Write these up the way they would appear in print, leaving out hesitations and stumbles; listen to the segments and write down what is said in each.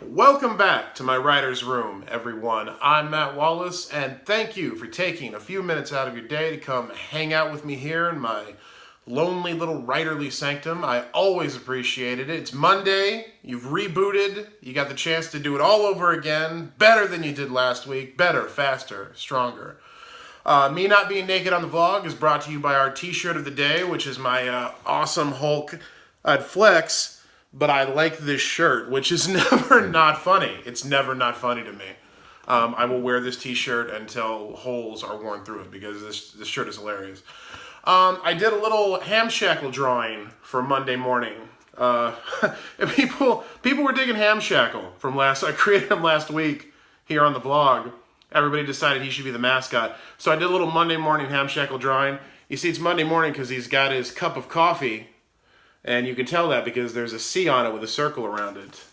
Welcome back to my writer's room, everyone. I'm Matt Wallace, and thank you for taking a few minutes out of your day to come hang out with me here in my lonely little writerly sanctum. I always appreciated it. It's Monday, you've rebooted, you got the chance to do it all over again, better than you did last week, better, faster, stronger. Me not being naked on the vlog is brought to you by our t-shirt of the day, which is my awesome Hulk flex. But I like this shirt, which is never not funny. It's never not funny to me. I will wear this t-shirt until holes are worn through it because this shirt is hilarious. I did a little ham shackle drawing for Monday morning. People were digging ham shackle from I created him last week here on the vlog. Everybody decided he should be the mascot. So I did a little Monday morning ham shackle drawing. You see, it's Monday morning because he's got his cup of coffee. And you can tell that because there's a C on it with a circle around it.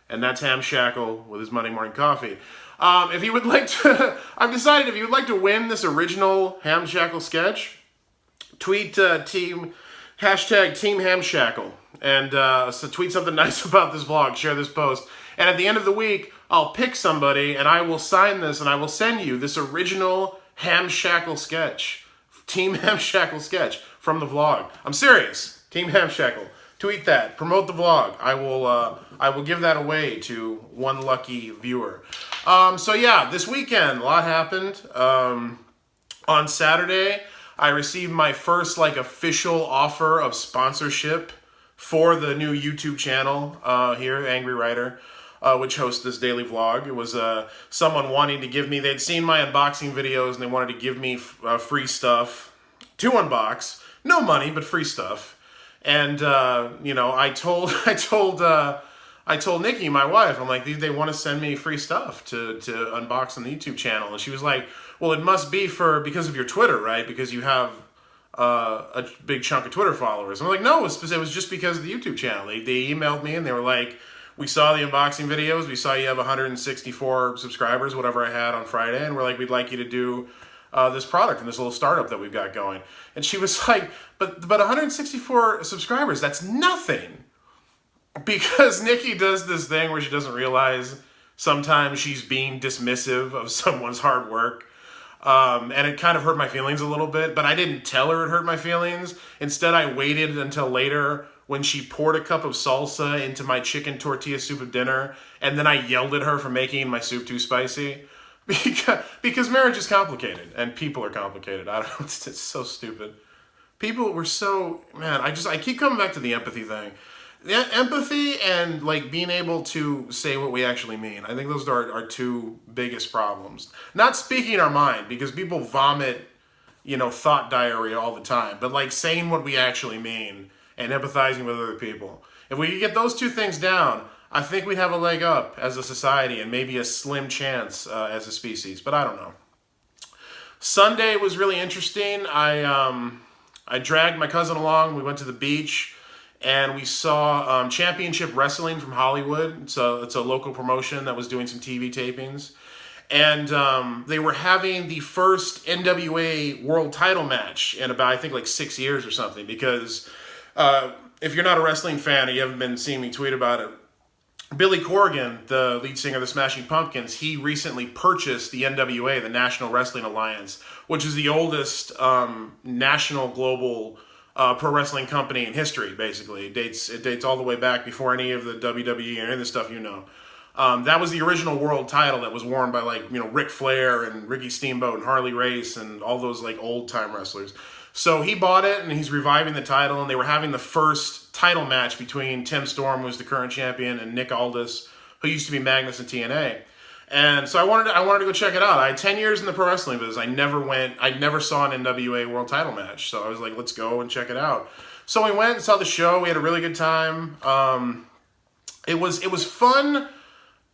And that's Ham Shackle with his Monday morning coffee. If you would like to, I've decided if you would like to win this original Ham Shackle sketch, tweet hashtag Team Ham Shackle. And so tweet something nice about this vlog, share this post. And at the end of the week, I'll pick somebody and I will sign this and I will send you this original Ham Shackle sketch. Team Ham Shackle sketch from the vlog. I'm serious. Team Ham Shackle. Tweet that. Promote the vlog. I will give that away to one lucky viewer. So yeah, this weekend, a lot happened. On Saturday, I received my first official offer of sponsorship for the new YouTube channel here, Angry Writer, which hosts this daily vlog. It was someone wanting to give me, they'd seen my unboxing videos and they wanted to give me free stuff to unbox. No money, but free stuff. And I told Nikki, my wife, I'm like, they want to send me free stuff to unbox on the YouTube channel, and she was like, well, it must be because of your Twitter, right? Because you have a big chunk of Twitter followers. I'm like, no, it was just because of the YouTube channel. They emailed me and they were like, we saw the unboxing videos, we saw you have 164 subscribers, whatever I had on Friday, and we're like, we'd like you to do this product and this little startup that we've got going. And she was like, but 164 subscribers, that's nothing. Because Nikki does this thing where she doesn't realize sometimes she's being dismissive of someone's hard work. And it kind of hurt my feelings a little bit, but I didn't tell her it hurt my feelings. Instead, I waited until later when she poured a cup of salsa into my chicken tortilla soup of dinner, and then I yelled at her for making my soup too spicy. Because marriage is complicated and people are complicated. I don't know, it's so stupid. People were so, man, I keep coming back to the empathy thing. Yeah, empathy and being able to say what we actually mean. I think those are our two biggest problems. Not speaking our mind, because people vomit, thought diarrhea all the time, but saying what we actually mean and empathizing with other people. If we could get those two things down, I think we'd have a leg up as a society and maybe a slim chance as a species, but I don't know. Sunday was really interesting. I dragged my cousin along. We went to the beach and we saw Championship Wrestling from Hollywood. It's a local promotion that was doing some TV tapings. And they were having the first NWA world title match in about, I think, 6 years or something. Because if you're not a wrestling fan or you haven't been seeing me tweet about it, Billy Corgan, the lead singer of the Smashing Pumpkins, he recently purchased the NWA, the National Wrestling Alliance, which is the oldest national global pro wrestling company in history, basically. It dates all the way back before any of the WWE and any of the stuff you know. That was the original world title that was worn by Ric Flair and Ricky Steamboat and Harley Race and all those old time wrestlers. So he bought it and he's reviving the title, and they were having the first title match between Tim Storm, who's the current champion, and Nick Aldis, who used to be Magnus in TNA. And so I wanted to go check it out. I had 10 years in the pro wrestling business. I never saw an NWA world title match. So I was like, let's go and check it out. So we went and saw the show. We had a really good time. It was fun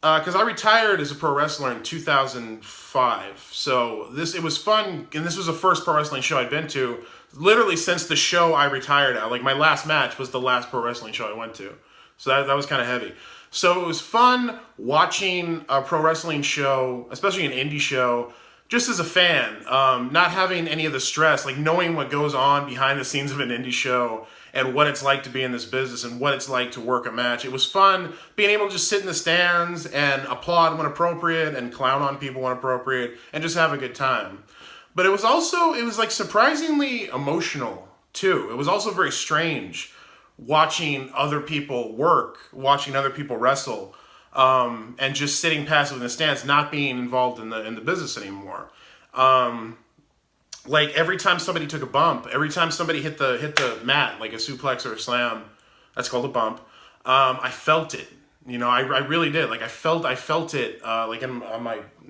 because I retired as a pro wrestler in 2005. So it was fun, and this was the first pro wrestling show I'd been to literally since the show I retired at. My last match was the last pro wrestling show I went to. So that was kind of heavy. So it was fun watching a pro wrestling show, especially an indie show, just as a fan, not having any of the stress, knowing what goes on behind the scenes of an indie show and what it's like to be in this business and what it's like to work a match. It was fun being able to just sit in the stands and applaud when appropriate and clown on people when appropriate and just have a good time. But it was like surprisingly emotional too. It was also very strange watching other people work, watching other people wrestle, and just sitting passive in the stands, not being involved in the business anymore. Like every time somebody took a bump, every time somebody hit the mat, like a suplex or a slam, that's called a bump. I felt it. You know, I really did. Like I felt it, like in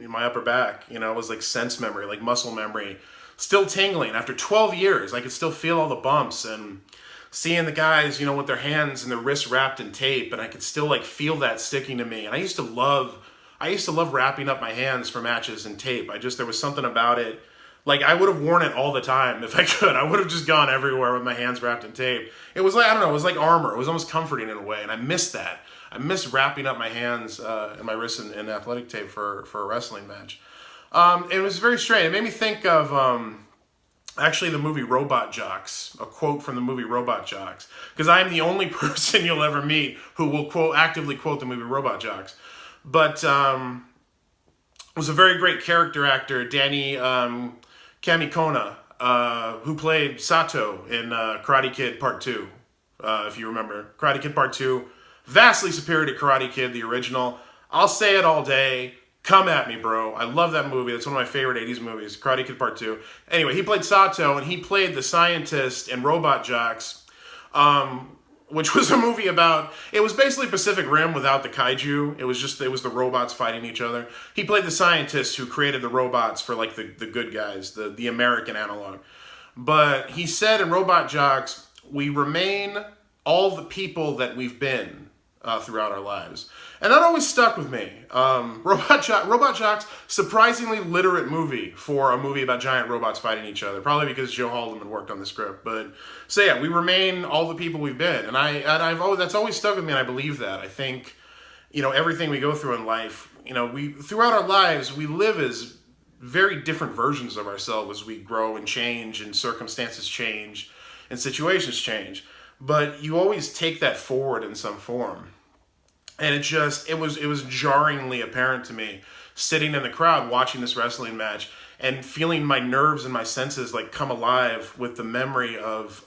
my upper back. You know, it was like sense memory, like muscle memory, still tingling after 12 years. I could still feel all the bumps and seeing the guys, you know, with their hands and their wrists wrapped in tape, and I could still like feel that sticking to me. And I used to love wrapping up my hands for matches in tape. There was something about it. Like, I would have worn it all the time if I could. I would have just gone everywhere with my hands wrapped in tape. It was like, I don't know, it was like armor. It was almost comforting in a way, and I missed that. I miss wrapping up my hands and my wrists in athletic tape for a wrestling match. It was very strange. It made me think of, actually, the movie Robot Jocks, a quote from the movie Robot Jocks, because I am the only person you'll ever meet who will actively quote the movie Robot Jocks. But it was a very great character actor, Danny Kamikona, who played Sato in Karate Kid Part 2, if you remember. Karate Kid Part 2, vastly superior to Karate Kid, the original. I'll say it all day. Come at me, bro. I love that movie. That's one of my favorite 80s movies, Karate Kid Part 2. Anyway, he played Sato, and he played the scientist in Robot Jocks, which was a movie about, it was basically Pacific Rim without the kaiju. It was the robots fighting each other. He played the scientist who created the robots for like the good guys, the American analog. But he said in Robot Jocks, we remain all the people that we've been throughout our lives. And that always stuck with me. Robot Jocks, surprisingly literate movie for a movie about giant robots fighting each other. Probably because Joe Haldeman worked on the script. But so yeah, we remain all the people we've been, and that's always stuck with me. And I believe that. I think, you know, everything we go through in life, you know, throughout our lives we live as very different versions of ourselves as we grow and change, and circumstances change, and situations change. But you always take that forward in some form. And it was jarringly apparent to me, sitting in the crowd watching this wrestling match and feeling my nerves and my senses like come alive with the memory of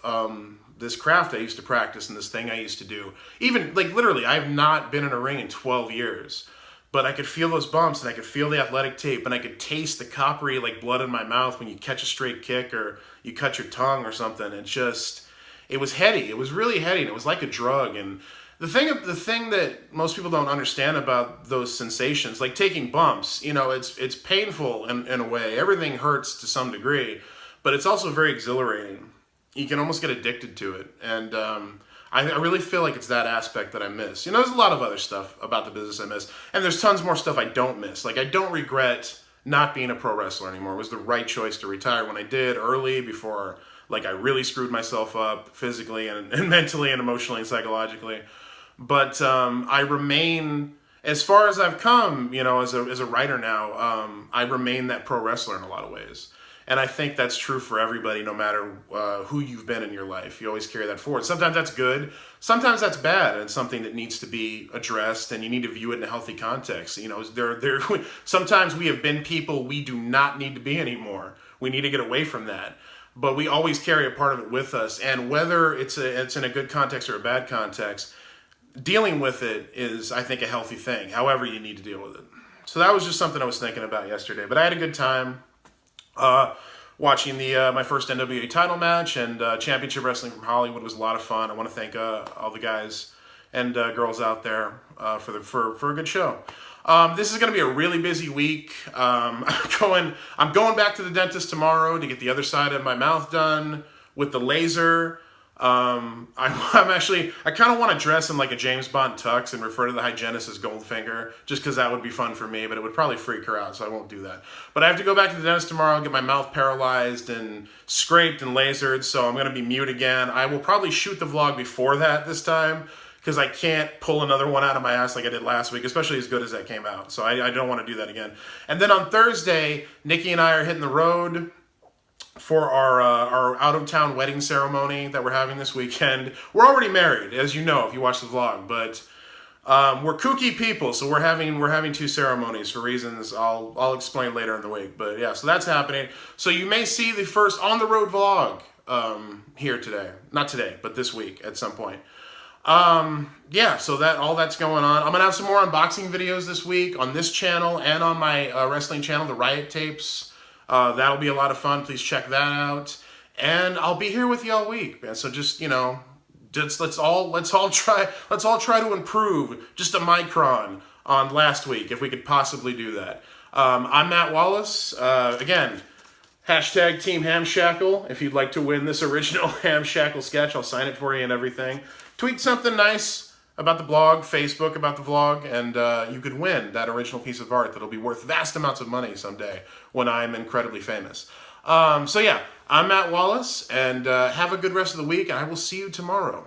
this craft I used to practice and this thing I used to do. Even, like, literally, I have not been in a ring in 12 years. But I could feel those bumps, and I could feel the athletic tape, and I could taste the coppery, like, blood in my mouth when you catch a straight kick or you cut your tongue or something. It was heady. It was really heady, and it was like a drug. And the thing that most people don't understand about those sensations, like taking bumps, you know, it's painful in a way. Everything hurts to some degree, but it's also very exhilarating. You can almost get addicted to it. And I really feel like it's that aspect that I miss. You know, there's a lot of other stuff about the business I miss, and there's tons more stuff I don't miss. Like, I don't regret not being a pro wrestler anymore. It was the right choice to retire when I did, early, before, like, I really screwed myself up physically and mentally and emotionally and psychologically. But I remain, as far as I've come, you know, as a writer now, I remain that pro wrestler in a lot of ways. And I think that's true for everybody, no matter who you've been in your life. You always carry that forward. Sometimes that's good. Sometimes that's bad, and it's something that needs to be addressed, and you need to view it in a healthy context. You know, sometimes we have been people we do not need to be anymore. We need to get away from that. But we always carry a part of it with us. And whether it's in a good context or a bad context, dealing with it is, I think, a healthy thing, however you need to deal with it. So that was just something I was thinking about yesterday. But I had a good time watching my first NWA title match, and Championship Wrestling from Hollywood was a lot of fun. I want to thank all the guys and girls out there for a good show. This is going to be a really busy week. I'm going back to the dentist tomorrow to get the other side of my mouth done with the laser. I kind of want to dress in like a James Bond tux and refer to the hygienist as Goldfinger, just because that would be fun for me, but it would probably freak her out, so I won't do that. But I have to go back to the dentist tomorrow and get my mouth paralyzed and scraped and lasered, so I'm going to be mute again. I will probably shoot the vlog before that this time, because I can't pull another one out of my ass like I did last week, especially as good as that came out. So I don't want to do that again. And then on Thursday, Nikki and I are hitting the road for our out-of-town wedding ceremony that we're having this weekend. We're already married, as you know, if you watch the vlog, but we're kooky people, so we're having two ceremonies for reasons I'll explain later in the week. But yeah, so that's happening. So you may see the first on-the-road vlog here today. Not today, but this week at some point. Yeah, so all that's going on. I'm gonna have some more unboxing videos this week on this channel and on my wrestling channel, the Riot Tapes. That'll be a lot of fun. Please check that out. And I'll be here with you all week, man. So just, let's all try to improve just a micron on last week, if we could possibly do that. I'm Matt Wallace. Again, hashtag Team Hamshackle. If you'd like to win this original Hamshackle sketch, I'll sign it for you and everything. Tweet something nice about the blog, Facebook about the vlog, and you could win that original piece of art that'll be worth vast amounts of money someday when I'm incredibly famous. So yeah, I'm Matt Wallace, and have a good rest of the week, and I will see you tomorrow.